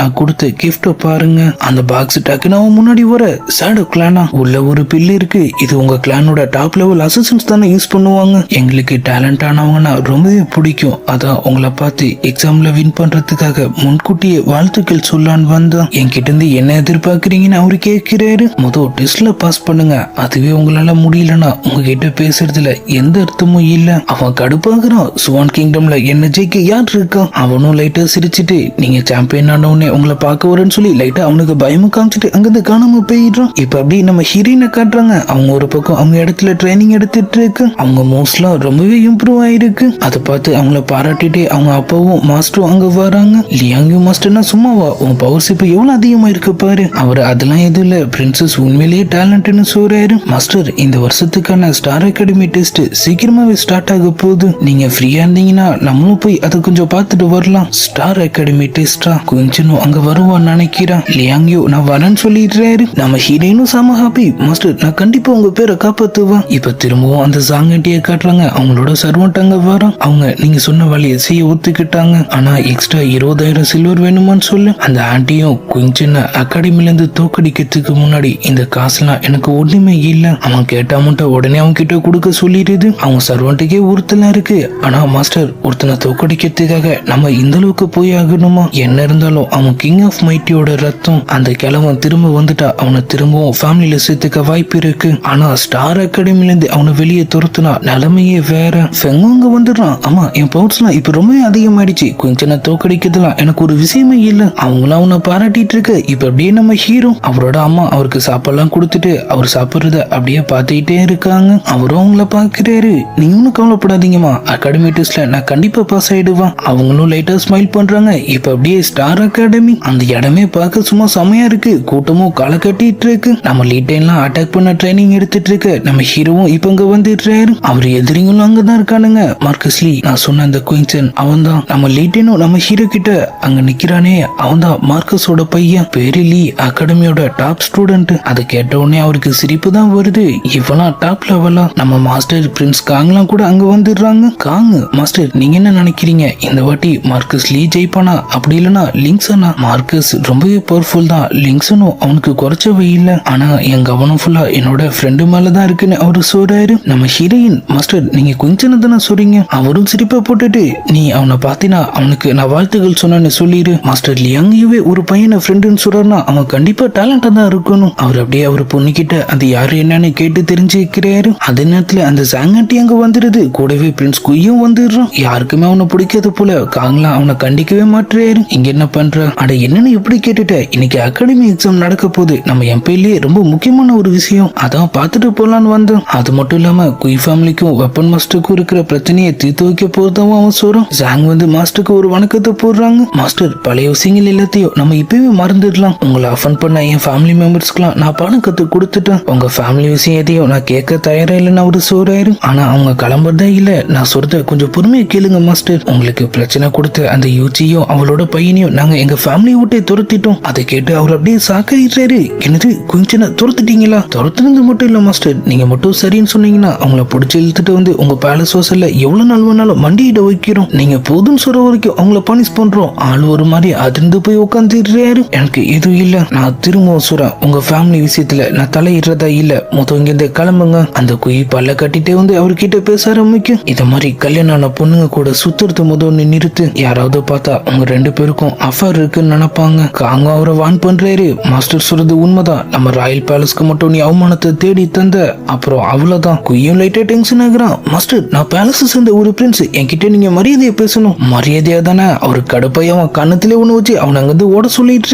நான் கொடுத்த கிஃப்ட பாருங்க. அந்த பாக்ஸ் டக்குன்னு அவன் முன்னாடி வர சாடோ கிளானா உள்ள ஒரு பில்லு இருக்கு. இது உங்க கிளானோட டாப் லெவல் அசிஸ்டன்ஸ் தானே யூஸ் பண்ணுவாங்க. எங்களுக்கு டேலண்ட் ஆனவங்கன்னா ரொம்பவே பிடிக்கும். அதான் உங்களை பார்த்து எக்ஸாம்ல வின் பண்றதுக்காக முன்கூட்டியே வாழ்த்துக்கள் சொல்லான்னு வந்தா என்கிட்ட இருந்து என்ன எதிர்பார்க்கறீங்கன்னு அவரு கேட்கிறாரு. முதல் டெஸ்ட்ல பாஸ் பண்ணுங்க, அதுவே உங்களால முடியலன்னா உங்ககிட்ட பேசுறதுல எந்த அர்த்தமும் இல்ல. அவன் கடுப்பாகிறான். சுவான் கிங்டம்ல என்ன ஜெயிக்க யார் இருக்கா? அவனும் லைட்டா சிரிச்சுட்டு நீங்க சாம்பியன் ஆனவுடனே உங்களை பார்க்க வரேன்னு சொல்லி லைட்டா அவனுக்கு பயமும் காமிச்சிட்டு அங்கிருந்து காணாம போயிடுறான். இப்ப அப்படி நம்ம ஹீரோயினை காட்டுறாங்க. அவங்க ஒரு பக்கம் அவங்க இடத்துல ட்ரைனிங் எடுத்துட்டு இருக்கு. அவங்க மோஸ்ட்லாம் ரொம்பவே இம்ப்ரூவ் ஆயிருக்கு. அதை பார்த்து அவங்கள பாராட்டிட்டு அவங்க அப்பாவும் மாஸ்டரும் அங்க வராங்க. லியாங்யூ மாஸ்டர்னா சும்மாவா, உன் பவர்ஸ் இப்ப எவ்வளவு அதிகமா இருக்கு பாரு. அவர் அதெல்லாம் எதுவும் இல்ல, பிரின்சஸ் உண்மையிலேயே டேலண்ட்னு சொல்றாரு. மாஸ்டர், இந்த வருஷத்துக்கான ஸ்டார் அகாடமி டெஸ்ட் சீக்கிரமாவே ஸ்டார்ட் ஆக போகுது. நீங்க ஃப்ரீயா இருந்தீங்கன்னா நம்மளும் போய் அதை கொஞ்சம் பார்த்துட்டு வரலாம். ஸ்டார் அகாடமி டெஸ்டா? கொஞ்சம் அங்க வருவான்னு நினைக்கிறேன். லியாங்யூ நான் வரேன்னு சொல்லிடுறாரு. நம்ம ஹீரோயினும் செம ஹாப்பி. மாஸ்டர் நான் கண்டிப்பா உங்க பேரை காப்பாத்துவேன். இப்ப திரும்பவும் அந்த சாங்கட்டியை காட்டுறாங்க. அவங்களோட சர்வன்ட் அங்க வரோம். அவங்க நீங்க சொன்ன வழியை செய்ய ஒத்துக்கிட்டாங்க. ஆனா எக்ஸ்ட்ரா 20,000 சில்வர் வேணுமான்னு சொல்லு. அந்த ஆண்டியும் கொஞ்சம் அகாடமில இருந்து தோக்கடிக்கிறதுக்கு முன்னாடி இந்த காசுலாம் எனக்கு ஒண்ணுமே இல்ல. அவன் கேட்ட அமௌண்ட்டை உடனே அவங்க கிட்ட கொடுக்க சொல்லிடுது. அவங்க சர்வன்ட்டுக்கே ஒருத்தலாம் இருக்கு. ஆனா மாஸ்டர், ஒருத்தனை தோக்கடிக்கிறதுக்காக நம்ம இந்த அளவுக்கு போய் ஆகணுமா? என்ன இருந்தாலும் அவன் கிங் ஆஃப் மைட்டியோட ரத்தம். அந்த கிழவன் திரும்ப வந்துட்டா அவனை திரும்பவும் ஃபேமிலியில சேர்த்துக்க வாய்ப்பு இருக்கு. ஆனா ஸ்டார் அகாடமில இருந்து அவனை வெளியே துரத்துனா நிலைமையே வேற. ஃபெங்கோங்க வந்துடுறான். ஆமா, என் பவர்ஸ்லாம் இப்ப ரொம்பவே அதிகமாயிடுச்சு. கொஞ்சம் தோக்கடிக்கிறதுலாம் எனக்கு ஒரு விஷயமே இல்ல. அவங்களாம் அவனை பாராட்டிட்டு இருக்கு. இப்ப அப்படியே நம்ம ஹீரோ அவரோட அம்மா அவருக்கு சாப்பாடுலாம் கொடுத்துட்டு அவர் சாப்பிடுறத அப்படியே பார்த்துக்கிட்டே இருக்காங்க. அவரும் அவங்கள பாக்குறாரு. நீங்க ஒன்னும் கவலைப்படாதீங்கம்மா, அகாடமி டெஸ்ட்ல நான் கண்டிப்பா பாஸ் ஆயிடுவேன். அவங்களும் லைட்டா ஸ்மைல் பண்றாங்க. இப்ப அப்படியே ஸ்டார் அகாடமி அந்த இடமே பார்க்க சும்மா செமையா இருக்கு. கூட்டமும் களை கட்டிட்டு இருக்கு. நம்ம லீட்டைன்லாம் அட்டாக் பண்ண ட்ரைனிங் எடுத்துட்டு இருக்கு. நம்ம ஹீரோவும் இப்ப இங்க வந்துடுறாரு. அவர் எதிரிங்களும் அங்கதான் இருக்கானுங்க. மார்க்கஸ் லீ, நான் சொன்ன அந்த குயின்சன் அவன் தான். நம்ம லீட்டைனும் நம்ம ஹீரோ கிட்ட அங்க நிக்கிறானே அவன் தான் மார்க்கஸோட பையன். பேரு லீ, அகாடமியோட டாப் ஸ்டூடெண்ட். அதை கேட்ட உடனே அவருக்கு சிரிப்பு தான் வருது. இவெல்லாம் டாப் லெவலா? நம்ம மாஸ்டர் பிரின்ஸ் காங்லாம் கூட அங்க வந்துடுறாங்க. காங் மாஸ்டர், நீங்க என்ன நினைக்கிறீங்க? இந்த வாட்டி மார்க்கஸ் லீ ஜெயிப்பானா அப்படி இல்லனா லிங்க்ஸனா? மார்க்கஸ் ரொம்பவே பவர்ஃபுல் தான். லிங்க்ஸனும் அவனுக்கு குறைச்சவே இல்ல. ஆனா என் கவனம் ஃபுல்லா என்னோட ஃப்ரெண்டு மேலதான் இருக்குன்னு அவரு சொல்றாரு. நம்ம ஹீரோயின், மாஸ்டர் நீங்க கொஞ்சம் தானே சொல்றீங்க? அவரும் சிரிப்பா போட்டுட்டு நீ அவனை பாத்தினா அவனுக்கு நான் வாழ்த்துகள் சொன்னேன்னு சொல்லிடு. மாஸ்டர் லியாங்யூவே ஒரு பையனை ஃப்ரெண்டுன்னு சொல்றாருன்னா அவன் கண்டிப்பா டேலண்டா தான் இருக்கணும். அவர் அப்படியே அவர் பொண்ணுகிட்ட அது யாரு என்னன்னு கேட்டு தெரிஞ்சுக்கிறாரு. அதே நேரத்துல அந்த சாங்காட்டி அங்க வந்துருது. கூடவே பிரின்ஸ் குய்யும் வந்துடுறான். யாருக்குமே அவனை பிடிக்காத போல காங்கலாம் அவனை கண்டிக்கவே மாட்டுறாரு. இங்க என்ன பண்ற? அட என்னன்னு எப்படி கேட்டுட்ட? இன்னைக்கு அகாடமி எக்ஸாம் நடக்க போகுது. நம்ம எம்பிலேயே ரொம்ப முக்கியமான ஒரு விஷயம், அதான் பார்த்துட்டு போலான்னு வந்தோம். அது மட்டும் இல்லாம குய் ஃபேமிலிக்கும் வெப்பன் மாஸ்டருக்கும் இருக்கிற பிரச்சனையை தீர்த்து வைக்க போறதாவும் அவன் சொல்றான். ஜாங் வந்து மாஸ்டருக்கு ஒரு வணக்கத்தை போடுறாங்க. மாஸ்டர், பழைய விஷயங்கள் எல்லாத்தையும் நம்ம இப்பவே மறந்துடலாம். உங்களை அஃபன் பண்ண என் ஃபேமிலி மெம்பர்ஸ்க்குலாம் நான் பாடம் கத்து கொடுத்துட்டேன். உங்க ஃபேமிலி விஷயம் எதையும் நான் கேட்க தயாரா இல்லைன்னு அவரு சொல்றாரு. ஆனா அவங்க கிளம்புறதா இல்ல. நான் சொல்றத கொஞ்சம் பொறுமையா கேளுங்க மாஸ்டர். உங்களுக்கு பிரச்சனை கொடுத்த அந்த யூச்சியும் அவளோட பையனையும் நாங்க எங்க ஃபேமிலியை விட்டே துரத்திட்டோம். அதை கேட்டு அவர் அப்படியே சாக்காயிடுறாரு. என்னது, கொஞ்சம் துரத்துட்டீங்களா? துரத்துனது மட்டும் இல்ல மாஸ்டர், நீங்க மட்டும் சரின்னு சொன்னீங்கன்னா அவங்கள பிடிச்சி இழுத்துட்டு வந்து உங்க பேலஸ் வாசல்ல எவ்வளவு நாள் வேணாலும் மண்டியிட வைக்கிறோம். நீங்க போதும் சொல்ற வரைக்கும் அவங்கள பனிஷ் பண்றோம். ஆள் ஒரு மாதிரி அதிர்ந்து போய் உட்காந்துடுறாரு. எனக்கு எதுவும் இல்ல, நான் திரும்பவும் சொல்றேன், உங்க ஃபேமிலி விஷயத்துல நான் தலையிடுறதா இல்ல. மொத்தம் இங்க கிளம்புங்க. அந்த குயி பல்ல கட்டிட்டே வந்து அவர்கிட்ட பேச ஆரம்பிக்கும். இத மாதிரி கல்யாணம் ஆன பொண்ணுங்க கூட சுத்துறது முதல் நிறுத்து. யாராவது பார்த்தா உங்க 2 பேருக்கும் அஃபேர் இருக்குன்னு நினைப்பாங்க. காங்க அவரை வான் பண்றாரு. மாஸ்டர் சொல்றது உண்மைதான். நம்ம ராயல் பேலஸ்க்கு மட்டும் நீ அவமானத்தை தேடி தந்த அப்புறம் அவ்வளவுதான். குய்யும் லைட்டா டென்ஷன் ஆகுறான். மாஸ்டர், நான் பேலஸ் சேர்ந்த ஒரு பிரின்ஸ், என்கிட்ட நீங்க மரியாதையை பேசணும். மரியாதையா தானே? அவரு கடுப்பைய அவன் கண்ணத்திலே ஒண்ணு வச்சு அவன் அங்கிருந்து ஓட சொல்லிட்டு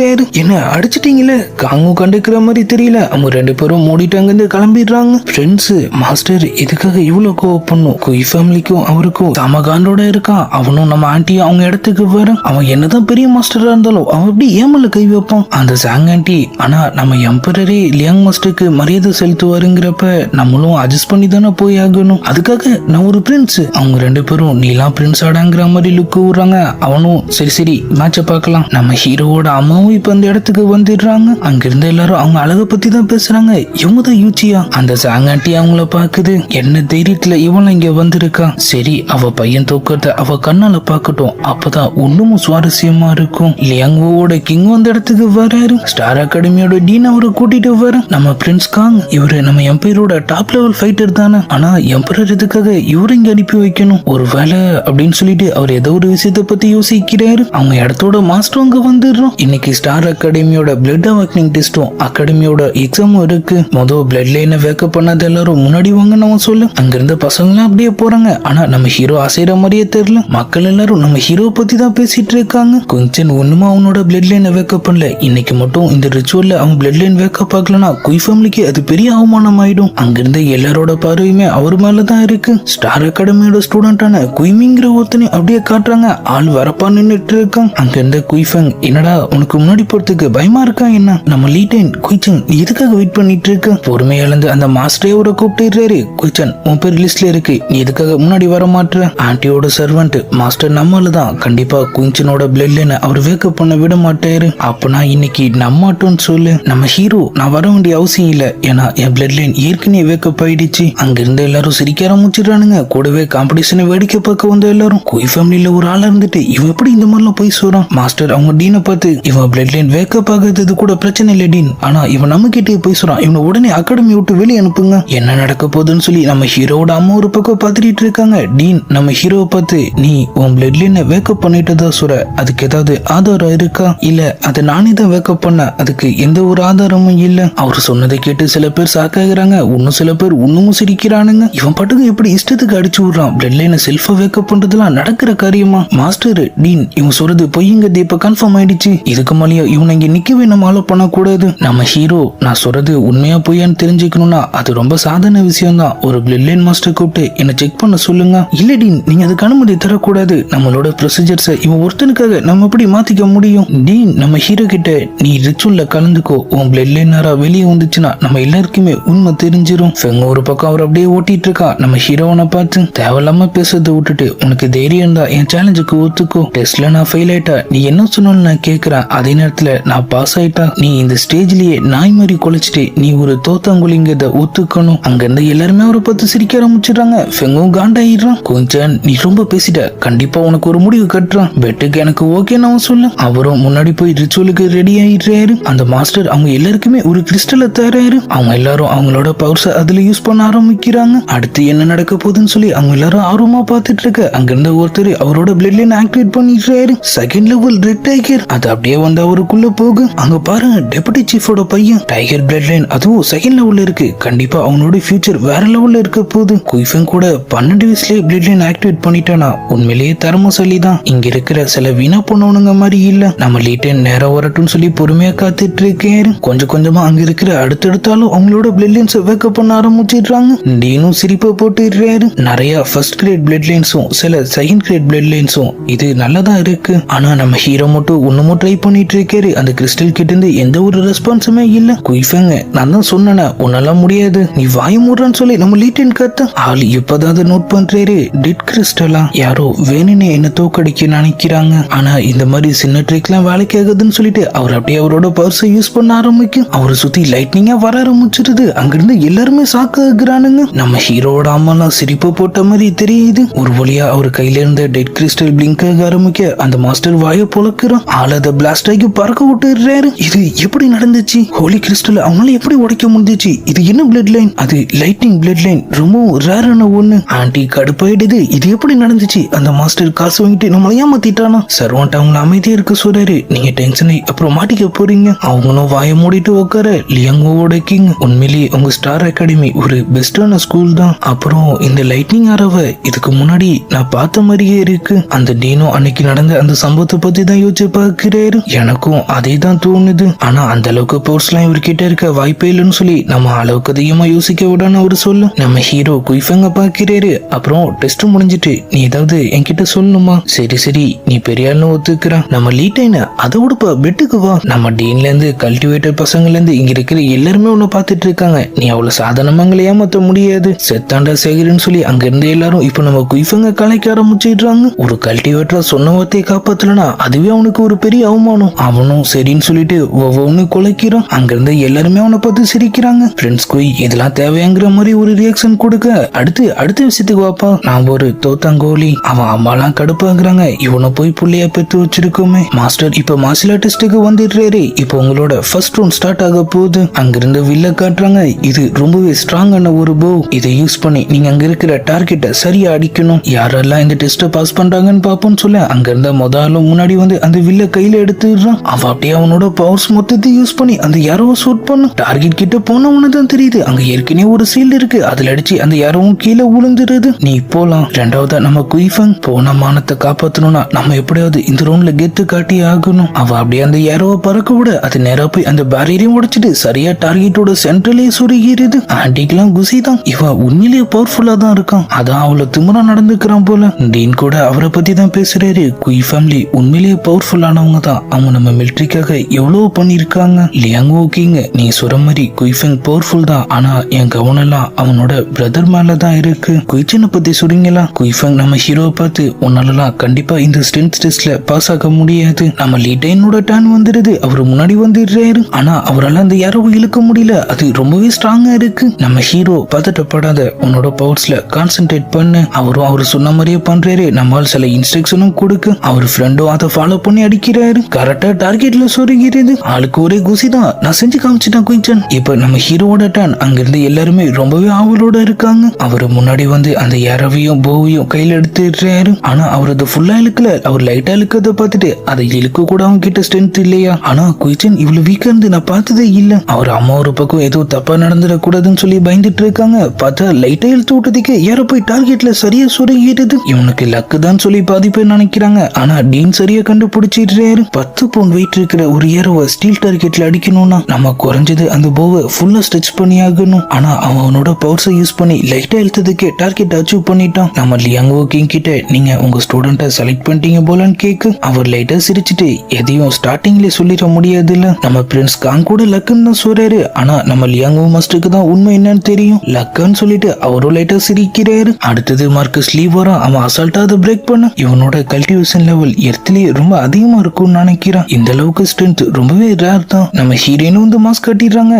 என்ன அடிச்சிட்டீங்களே? காங்கும் கண்டுக்கிற மாதிரி தெரியல. அவங்க 2 பேரும் மூடிட்டு அங்கிருந்து கிளம்பிடுறாங்க. ஃப்ரெண்ட்ஸ், மாஸ்டர் இதுக்காக இவ்வளவு கோவம் பண்ணும்? குய் ஃபேமிலிக்கும் அவருக்கும் சமகாண்டோட இருக்கான். அவனும் நம்ம ஆண்டியும் அவங்க இடத்துக்கு வர. அவன் என்னதான் பெரிய மாஸ்டரா இருந்தாலும் அவன் எப்படி ஏமல கை வைப்பான் அந்த சாங் ஆண்டி. ஆனா நம்ம எம்பரரே லியாங் மாஸ்டருக்கு மரியாதை செலுத்துவாருங்கிறப்ப நம்மளும் அட்ஜஸ்ட் பண்ணி தானே போய் ஆகணும். அதுக்காக நான் ஒரு பிரின்ஸ். அவங்க 2 பேரும் நீலாம் பிரின்ஸ் ஆடாங்கிற மாதிரி லுக்கு விடுறாங்க. அவனும் சரி சரி மேட்ச பார்க்கலாம். நம்ம ஹீரோவோட அம்மாவும் இப்ப அந்த இடத்துக்கு வந்துடுறாங்க. அங்க இருந்த எல்லாரும் அவங்க அழகை பத்தி தான் பேசுறாங்க. இவங்க தான் யூச்சியா? அந்த சாங் ஆண்டி அவங்கள பாக்குது. என்ன தைரியத்துல இவன் இங்க வந்திருக்கா? சரி, அவ பையன் தூக்கறத அவ கண்ணால பாக்கட்டும், அப்பதான் ஒண்ணும் சுவாரஸ்யமா இருக்கும். லியாங்கோட கிங் அந்த இடத்துக்கு வராரு. ஸ்டார் அகாடமியோட டீன் அவரை கூட்டிட்டு வர. நம்ம பிரின்ஸ் காங் இவரு நம்ம எம்பையரோட டாப் லெவல் ஃபைட்டர் தானே. ஆனா எம்பரர் இதுக்காக இவரு இங்க அனுப்பி வைக்கணும் ஒரு வேலை அப்படின்னு சொல்லிட்டு அவர் ஏதோ ஒரு விஷயத்தை பத்தி யோசிக்கிறாரு. அவங்க இடத்தோட மாஸ்டர் அங்க வந்துடுறோம். இன்னைக்கு ஸ்டார் அகாடமியோட பிளட் அவாக்னிங் டெஸ்டும் அகாடமியோட எக்ஸாமும் இருக்கு. மொதல் பிளட் லைனை வேக்கப் பண்ணது எல்லாரும் முன்னாடி வாங்க நம்ம சொல்லு. அங்க இருந்த பசங்களாம் அப்படியே போறாங்க. ஆனா நம்ம ஹீரோ அசைற மாதிரியே தெரியல. மக்கள் எல்லாரும் நம்ம ஹீரோ பத்தி தான் பேசிட்டு இருக்காங்க. குயின்சன் ஒண்ணுமா அவனோட பிளட் லைனை வேக்கப் பண்ணல. இன்னைக்கு மட்டும் இந்த ரிச்சுவல்ல அவன் பிளட் லைன் வேக்கப் ஆகலனா குய் ஃபேமிலிக்கு அது பெரிய அவமானம் ஆயிடும். அங்கிருந்த எல்லாரோட பார்வையுமே அவர் மேலதான் இருக்கு. ஸ்டார் அகாடமியோட ஸ்டூடெண்டான குய்மிங்கிற ஒருத்தனை அப்படியே காட்டுறாங்க. ஆள் வரப்பா நின்னுட்டு இருக்கான். அங்க இருந்த குய்ஃபங், என்னடா உனக்கு முன்னாடி போறதுக்கு பயமா இருக்கா என்ன? நம்ம லீட்டைன் குய்சன் நீ எதுக்காக வெயிட் பண்ணிட்டு இருக்க? பொறுமையா இழந்து அந்த மாஸ்டரே அவரை கூப்பிட்டுறாரு. குய்சன் உன் பேர் லிஸ்ட்ல இருக்கு, நீ எதுக்காக முன்னாடி வர மாட்டேற? ஆன்டியோட சர்வெண்ட் மாஸ்டர் நம்மளதான். கண்டிப்பா குயின்சனோட பிளட் லைனை அவர் வேக்கப் பண்ண விட மாட்டாரு. அப்பனா இன்னைக்கு நம்மாட்டோன்னு சொல்லு. நம்ம ஹீரோ நான் வர வேண்டிய அவசியம் இல்ல, ஏன்னா என் பிளட் லைன் ஏற்கனவே வேக்கப் ஆயிடுச்சு. அங்க இருந்த எல்லாரும் சிரிக்க ஆரம்பிச்சிடுறானுங்க. கூடவே காம்படிஷனை வேடிக்கை பார்க்க வந்த எல்லாரும் குய் ஃபேமிலியில ஒரு ஆளா இருந்துட்டு இவன் எப்படி இந்த மாதிரிலாம் போய் சொல்றான்? மாஸ்டர் அவங்க டீனை பார்த்து, இவன் பிளட் லைன் வேக்கப் ஆகாதது கூட பிரச்சனை இல்லை டீன், ஆனா இவன் நம்ம கிட்டே போய் சொல்றான், இவனை உடனே அகாடமி விட்டு வெளியே அனுப்புங்க. என்ன நடக்க போகுதுன்னு சொல்லி நம்ம ஹீரோட அம்மா ஒரு பக்கம் பார்த்துட்டு இருக்காங்க. டீன் நம்ம ஹீரோவை பார்த்து, நீ உன் பிளட் லைனை வேக்கப் பண்ணிட்டதா சொல்ற, அதுக்கு ஏதாவது ஆதாரம் இருக்கா? இல்ல அதை நானே தான் வேக்கப் பண்ண, அதுக்கு எந்த ஒரு ஆதாரமும் இல்ல. அவர் சொன்னதை கேட்டு சில பேர் சாக்காகிறாங்க. இன்னும் சில பேர் இன்னமும் சிரிக்கிறானுங்க. இவன் பாட்டுக்கு எப்படி இஷ்டத்துக்கு அடிச்சு விடுறான்? பிளட் லைனை செல்ஃபா வேக்கப் பண்றதுலாம் நடக்கிற காரியமா? மாஸ்டர் டீன் இவன் சொல்றது பொய்ங்கிறது இப்ப கன்ஃபார்ம் ஆயிடுச்சு. இதுக்கு மேலேயே இவனை இங்க நிக்கவே நம்ம ஆலோ பண்ணக்கூடாது. நம்ம ஹீரோ நான் சொல்றது உண்மையா பொய்யான்னு தெரிஞ்சுக்கணும்னா அது ரொம்ப சாதாரண விஷயம் தான். ஒரு பிளட் லைன் மாஸ்டர் கூப்பிட்டு என்ன செக் பண்ண சொல்லுங்க. இல்ல டீன் நீங்க அதுக்கு அனுமதி தரக்கூடாது. நம்மளோட ப்ரொசீஜர்ஸை இவன் ஒருத்தனுக்காக நம்ம எப்படி மாத்திக்க முடியும்? டீன் நம்ம ஹீரோ கிட்ட, நீ ரிச்சுவல்ல கலந்துக்கோ, உன் பிளட் லைனரா வெளியே வந்துச்சுன்னா நம்ம எல்லாருக்குமே உண்மை தெரிஞ்சிரும். ஃபெங்க ஒரு பக்கம் அவர் அப்படியே ஓட்டிட்டு இருக்கா. நம்ம ஹீரோவனை பார்த்து, தேவையில்லாம பேசுறதை விட்டுட்டு உனக்கு தைரியம் தான் என் சேலஞ்சுக்கு ஒத்துக்கோ. டெஸ்ட்ல நான் ஃபெயில் ஆயிட்டா நீ என்ன சொன்னாலும் நான் கேட்கிறேன். அதே நேரத்துல நான் பாஸ் ஆயிட்டா நீ இந்த ஸ்டேஜ்லயே நாய் மாதிரி குலைச்சிட்டு நீ ஒரு தோத்தாங்குலிங்கிறத ஒத்துக்கணும். அங்க இருந்து எல்லாருமே அவரை பார்த்து சிரிக்க ஆரம்பிச்சிடுறாங்க. ஃபெங்கும் காண்டாயிடுறான். கொஞ்சம் நீ ரொம்ப பேசிட்ட, கண்டிப்பா உனக்கு ஒரு முடிவு கட்டுறான். பெட்டுக்கு எனக்கு ஓகேன்னு அவன் சொல்ல அவரும் முன்னாடி போய் ரிச்சுவலுக்கு ரெடி ஆயிடுறாரு. அந்த மாஸ்டர் அவங்க எல்லாருக்குமே ஒரு கிறிஸ்டலை தராரு. அவங்க எல்லாரும் அவங்களோட பவர்ஸை அதுல யூஸ் பண்ண ஆரம்பிக்கிறாங்க. அடுத்து என்ன நடக்க போகுதுன்னு சொல்லி அவங்க எல்லாரும் ஆர்வமா பார்த்துட்டு இருக்க அங்க இருந்த ஒருத்தர் அவரோட பிளட் லைன் ஆக்டிவேட் பண்ணிடுறாரு. செகண்ட் லெவல் ரெட் டைகர் அது அப்படியே வந்து அவருக்குள்ள போகும். அங்க பாருங்க டெபுட்டி சீஃபோட பையன் டைகர் பிளட் லைன் அதுவும் செகண்ட் லெவல்ல இருக்கு. கண்டிப்பா அவனோட ஃபியூச்சர் வேற லெவல்ல இருக்க போகுது. குயிஃபன் கூட 12 வயசுலயே பிளட் லைன் ஆக்டிவேட் பண்ணிட்டானா உண்மையிலேயே திறமைசாலி தான். இங்க இருக்கிற சில வீணா பொண்ணவனுங்க மாதிரி இல்ல. நம்ம லீட்டன் நேரம் வரட்டும்னு சொல்லி பொறுமையா காத்துட்டு இருக்கேன். கொஞ்சம் கொஞ்சமா அங்க இருக்கிற அடுத்தடுத்தாலும் அவங்களோட பிளட் லைன்ஸ் வேக்கப் பண்ண ஆரம்பிச்சிடுறாங்க. டீனும் சிரிப்பை போட்டுடுறாரு. நிறைய ஃபர்ஸ்ட் கிரேட் பிளட் லைன்ஸும் சில செகண்ட் கிரேட் பிளட் லைன்ஸும் இது நல்லதா இருக்கு. ஆனா நம்ம ஹீரோ மட்டும் ஒண்ணுமோ ட்ரை பண்ணிட்டு இருக்காரு. அந்த கிறிஸ்டல் கிட்ட இருந்து எந்த ஒரு ரெஸ்பான்ஸுமே இல்ல. குயிஃபங்க நான் தான் சொன்னேன் உன்னால முடியாது, நீ வாய மூடுறான்னு சொல்லி நம்ம லீட்டன் கத்த ஆள் இப்பதான் நோட் பண்றாரு. டெட் கிறிஸ்டலா யாரோ வேணுன்னு என்ன தோக்கடிக்க நினைக்கிறாங்க. ஆனா இந்த மாதிரி சின்ன ட்ரிக் எல்லாம் வேலைக்கு ஆகுதுன்னு சொல்லிட்டு அவர் அப்படியே அவரோட பவர்ஸை யூஸ் பண்ண ஆரம்பிக்கும். அவரை சுத்தி லைட்னிங்கா வர ஆரம்பிச்சிருது. அங்கிருந்து எல்லாருமே சாக்குறானுங்க. நம்ம ஹீரோட அம்மாலாம் சிரிப்பு போட்ட மாதிரி தெரியுது. ஒரு வழியா அவர் கையில இருந்த டெட் கிறிஸ்டல் பிளிங்க் ஆக ஆரம்பிக்க அந்த மாஸ்டர் வாயை பொளக்குறான். ஆள் அதை பிளாஸ்ட் ஆகி பறக்க விட்டுறாரு. இது எப்படி நடந்துச்சு? ஹோலி கிறிஸ்டல் அவனால எப்படி உடைக்க முடிஞ்சிச்சு? இது என்ன பிளட் லைன்? அது லைட்டிங் பிளட் லைன், ரொம்ப ரேரான ஒண்ணு. ஆன்டி கடுப்பாயிடுது. இது எப்படி நடந்துச்சு? அந்த மாஸ்டர் காசு வாங்கிட்டு நம்மள ஏமாத்திட்டானா? சர்வன்ட் அவங்கள அமைதியா இருக்க சொல்றாரு. நீங்க டென்ஷன் அப்புறம் மாட்டிக்க போறீங்க. அவங்களும் வாயை மூடிட்டு உட்கார லியாங்கோட கிங், உண்மையிலேயே உங்க ஸ்டார் அகாடமி ஒரு பெஸ்டான ஸ்கூல் தான். அப்புறம் இந்த லைட்னிங் அரவ இதுக்கு முன்னாடி நான் பார்த்த மாதிரியே இருக்கு. அந்த டீனோ அன்னைக்கு நடந்த அந்த சம்பவத்தை பத்தி தான் யோசிச்சு பார்க்கிறாரு. எனக்கும் அதே தான் தோணுது. ஆனா அந்த அளவுக்கு பவர்ஸ் எல்லாம் இவர்கிட்ட இருக்க வாய்ப்பே இல்லைன்னு சொல்லி நம்ம அளவுக்கு அதிகமா யோசிக்க விடான்னு அவரு சொல்லு. நம்ம ஹீரோ குயிஃபங்க பாக்கிறாரு. அப்புறம் டெஸ்ட் முடிஞ்சிட்டு நீ ஏதாவது என்கிட்ட சொல்லணுமா? சரி சரி நீ பெரிய ஆள்னு ஒத்துக்கிறான். நம்ம லீட்டைன அதை விடுப்பா, பெட்டுக்கு வா. நம்ம டீன்ல இருந்து கல்டிவேட்டர் பசங்கள்ல இருந்து இங்க இருக்கிற எல்லாருமே உன்னை பார்த்துட்டு இருக்காங்க. நீ அவ்வளவு சாதாரணமாங்களை ஏமாத்த முடியாது. செத்தாண்டா சேகரின்னு சொல்லி அங்க இருந்த எல்லாரும் இப்ப நம்ம குயிஃபங்க கலைக்க ஆரம்பிச்சிடுறாங்க. ஒரு கல்டிவேட்டரா சொன்ன வார்த்தையை காப்பாத்தலனா அதுவே அவனுக்கு ஒரு பெரிய அவமானம். அவனும் சரின்னு சொல்லிட்டு ஒவ்வொன்னு குலைக்கிறான். அங்க இருந்த எல்லாருமே அவனை பார்த்து சிரிக்கிறாங்க. ஃப்ரெண்ட்ஸ் குய் இதெல்லாம் தேவையாங்கிற மாதிரி ஒரு ரியாக்ஷன் கொடுக்க அடுத்த விஷயத்துக்கு வாப்பா, நான் ஒரு தோத்தாங்கோலி. அவன் அம்மாலாம் கடுப்பாங்கிறாங்க. இவனை போய் புள்ளையா பெத்து வச்சிருக்கோமே. மாஸ்டர் இப்ப மார்ஷல் ஆர்டிஸ்டுக்கு வந்துடுறாரு. இப்ப உங்களோட ஃபர்ஸ்ட் ரவுண்ட் ஸ்டார்ட் ஆக போகுது. அங்கிருந்து வில்ல காட்டுறாங்க. இது ரொம்பவே ஸ்ட்ராங்கான ஒரு போ. இதை யூஸ் பண்ணி நீங்க அங்க இருக்கிற டார்கெட்டை சரியா அடிக்கணும். யாரெல்லாம் இந்த டெஸ்ட் டெஸ்ட்டை பாஸ் பண்றாங்கன்னு பாப்போம்னு சொல்ல அங்க இருந்த முதல்ல முன்னாடி வந்து அந்த வில்ல கையில எடுத்துடுறான். அவன் அப்படியே அவனோட பவர்ஸ் மொத்தத்தை யூஸ் பண்ணி அந்த யாரோவை ஷூட் பண்ண டார்கெட் கிட்ட போனவனு தான் தெரியுது அங்க ஏற்கனவே ஒரு சீல்டு இருக்கு. அதுல அடிச்சு அந்த யாரோவும் கீழே விழுந்துருது. நீ போலாம். ரெண்டாவது நம்ம குயிஃபங் போன மானத்தை காப்பாத்தணும்னா நம்ம எப்படியாவது இந்த ரவுண்ட்ல கெத்து காட்டி ஆகணும். அவ அப்படியே அந்த யாரோவை பறக்க விட அது நேரா போய் அந்த பேரியரையும் உடைச்சிட்டு சரியா டார்கெட்டோட சென்ட்ரலே சுருகிருது. ஆண்டிக்கெல்லாம் குசி தான். இவ உண்மையிலேயே பவர்ஃபுல்லா தான் இருக்கான். அதான் அவ்வளவு திமிரா நடந்துக்கிறான் போல. டீன் கூட அவரை பத்தி தான் பேசுறாரு. குய் ஃபேமிலி உண்மையிலேயே பவர்ஃபுல்லானவங்க தான். அவங்க நம்ம மிலிட்டரிக்காக எவ்வளவு பண்ணிருக்காங்க. லியாங் ஓகேங்க நீ சொல்ற மாதிரி குய்ஃபெங் பவர்ஃபுல் தான். ஆனா என் கவனம் எல்லாம் அவனோட பிரதர் மேலதான் இருக்கு. குய்ச்சனை பத்தி சொல்றீங்களா? குய்ஃபெங் நம்ம ஹீரோவை பார்த்து உன்னாலலாம் கண்டிப்பா இந்த ஸ்ட்ரென்த் டெஸ்ட்ல பாஸ் ஆக முடியாது. நம்ம லீட்டைனோட டர்ன் வந்துருது. அவரு முன்னாடி வந்துடுறாரு. ஆனா அவரால் அந்த யாரோ இழுக்க முடியல. அது ரொம்பவே ஸ்ட்ராங்கா இருக்கு. நம்ம ஹீரோ பதட்டப்படாத உன்னோட பவர்ஸ்ல கான்சென்ட்ரேட் பண்ணு. அவரும் அவரு சொன்ன மாதிரியே பண்றாரு. நம்மால் சில இன்ஸ்ட்ரக்ஷனும் கொடுக்கு. அவர் ஃப்ரெண்டும் அதை ஃபாலோ பண்ணி அடிக்கிறாரு. கரெக்டா டார்கெட்ல சொருகிறது. ஆளுக்கு ஒரே குசி தான். நான் செஞ்சு காமிச்சிட்டேன் குயின்சன். இப்ப நம்ம ஹீரோவோட டர்ன். அங்கிருந்து எல்லாருமே ரொம்பவே ஆவலோட இருக்காங்க. அவரு முன்னாடி வந்து அந்த யாரவையும் போவையும் கையில எடுத்துடுறாரு. ஆனா அவர் அதை ஃபுல்லா இழுக்கல. அவர் லைட்டா இழுக்கிறத பார்த்துட்டு அதை இழுக்க கூட அவங்க கிட்ட ஸ்ட்ரென்த் இல்லையா? ஆனா குயின்சன் இவ்வளவு வீக்கா இருந்து நான் பார்த்ததே இல்ல. அவர் அம்மா ஒரு பக்கம் ஏதோ தப்பா நடந்துடக்கூடாதுன்னு சொல்லி பயந்துட்டு இருக்காங்க. பார்த்தா லைட்டா இழுத்து விட்டதுக்கு யாரோ போய் டார்கெட்ல சரியா சுருங்கிடுது. இவனுக்கு லக்கு தான் சொல்லி பாதி பேர் நினைக்கிறாங்க. ஆனா டீன் சரியா கண்டுபிடிச்சிடுறாரு. 10 பவுண்ட் வெயிட் இருக்கிற ஒரு ஏரோவை ஸ்டீல் டார்கெட்ல அடிக்கணும்னா நம்ம குறைஞ்சது அந்த போவை ஃபுல்லா ஸ்ட்ரெச் பண்ணி ஆகணும். ஆனா அவனோட பவர்ஸை யூஸ் பண்ணி லைட்டா இழுத்ததுக்கு டார்கெட் அச்சீவ் பண்ணிட்டான். நம்ம லியாங் ஓகிங் கிட்ட நீங்க உங்க ஸ்டூடெண்ட்டை செலக்ட் பண்ணிட்டீங்க போலன்னு கேக்கு. அவர் லைட்டா சிரிச்சுட்டு எதையும் ஸ்டார்டிங்ல சொல்லிட முடியாது இல்ல. நம்ம பிரின்ஸ் காங் கூட லக்குன்னு தான் சொல்றாரு. ஆனா நம்ம லியாங் மாஸ்டருக்கு தான் உண்மை என்னன்னு தெரியும். லக்குன்னு சொல்லிட்டு அவரும் லைட்டா சிரிக்கிறாரு. அடுத்தது மார்க்கஸ் லீவ் வரான். அவன் அசால்ட்டா அதை பிரேக் பண்ண இவனோட கல்டிவேஷன் லெவல் எர்த்லயே ரொம்ப அதிகமா இருக்கும்னு நினைக்கிறான். இந்த அளவுக்கு ஸ்ட்ரென்த் ரொம்பவே ரேர் தான். நம்ம ஹீரோயினும் வந்து மாஸ்க் கட்டிடுறாங்க.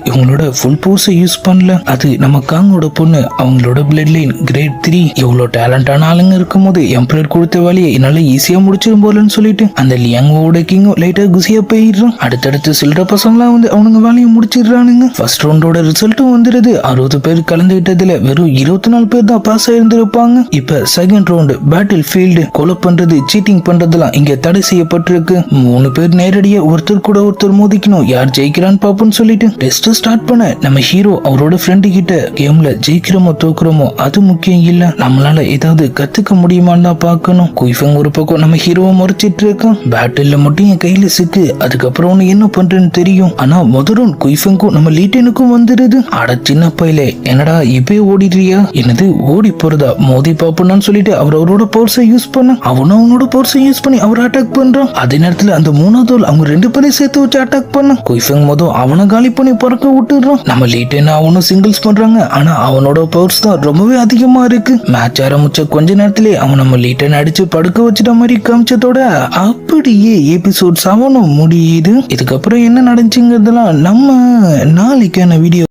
இவங்களோட ஃபுல் போர்ஸை யூஸ் பண்ணல. அது நம்ம காங்கோட பொண்ணு. அவங்களோட பிளட் லைன் கிரேட் 3. இவ்வளவு டேலண்டான ஆளுங்க இருக்கும் போது எம்பரர் கொடுத்த வேலையை என்னால ஈஸியா முடிச்சிடும் போலன்னு சொல்லிட்டு அந்த லியாங்கோட கிங்கும் லைட்டா குசியா போயிடுறான். அடுத்தடுத்து சில்லற பசங்களாம் வந்து அவனுங்க வேலையை முடிச்சிடுறானுங்க. ஃபர்ஸ்ட் ரவுண்டோட ரிசல்ட்டும் வந்துருது. 60 பேர் கலந்துகிட்டதுல வெறும் 24 பேர் தான் பாஸ் ஆயிருந்திருப்பாங்க. இப்ப செகண்ட் ரவுண்ட் பேட்டில் ஃபீல்டு. கொலை பண்றது சீட்டிங் பண்றதுலாம் இங்க தடை செய்யப்பட்டிருக்கு. 3 பேர் நேரடியா ஒருத்தர் கூட ஒருத்தர் மோதிக்கணும். யார் ஜெயிக்கிறான்னு பாப்போம்னு சொல்லிட்டு டெஸ்ட் ஸ்டார்ட் பண்ண நம்ம ஹீரோ அவரோட ஃப்ரெண்டு கிட்ட கேம்ல ஜெயிக்கிறோமோ தோக்குறோமோ அது முக்கியம் இல்ல, நம்மளால ஏதாவது கத்துக்க முடியுமான்னு தான் பாக்கணும். குயிஃபெங் ஒரு பக்கம் நம்ம ஹீரோவை முறைச்சிட்டு இருக்கான். பேட்டில்ல மட்டும் என் கையில சிக்கு. அதுக்கப்புறம் உனக்கு என்ன பண்றேன்னு தெரியும். ஆனா முதலும் குயிஃபெங்கும் நம்ம லீட்டனுக்கும் வந்துருது. அட சின்ன பையில என்னடா இப்பே ஓடிடுறியா? என்னது ஓடி போறதா? மோதி பாப்போன்னு சொல்லிட்டு அவரோட பவர்ஸை யூஸ் பண்ண அவனும் அவனோட பவர்ஸை யூஸ் பண்ணி அவர் அட்டாக் பண்றான். அதே நேரத்துல அந்த மூணாவது அவங்க 2 பேரையும் சேர்த்து வச்சு அட்டாக் பண்ண குயிஃபெங் மொதல் அவனை காலி பண்ணி பறக்க விட்டுறான். நம்ம லீட்டன் அவனும் சிங்கிள்ஸ் பண்றாங்க. ஆனா அவனோட பவர்ஸ் தான் ரொம்பவே அதிகமா இருக்கு. மேட்ச் ஆரம்பிச்ச கொஞ்ச நேரத்திலே அவன் நம்ம லீட்டன் அடிச்சு படுக்க வச்சுட்ட மாதிரி காமிச்சதோட அப்படியே எபிசோட் 7 முடியுது. இதுக்கப்புறம் என்ன நடந்துச்சுங்கிறதெல்லாம் நம்ம நாளைக்கான வீடியோ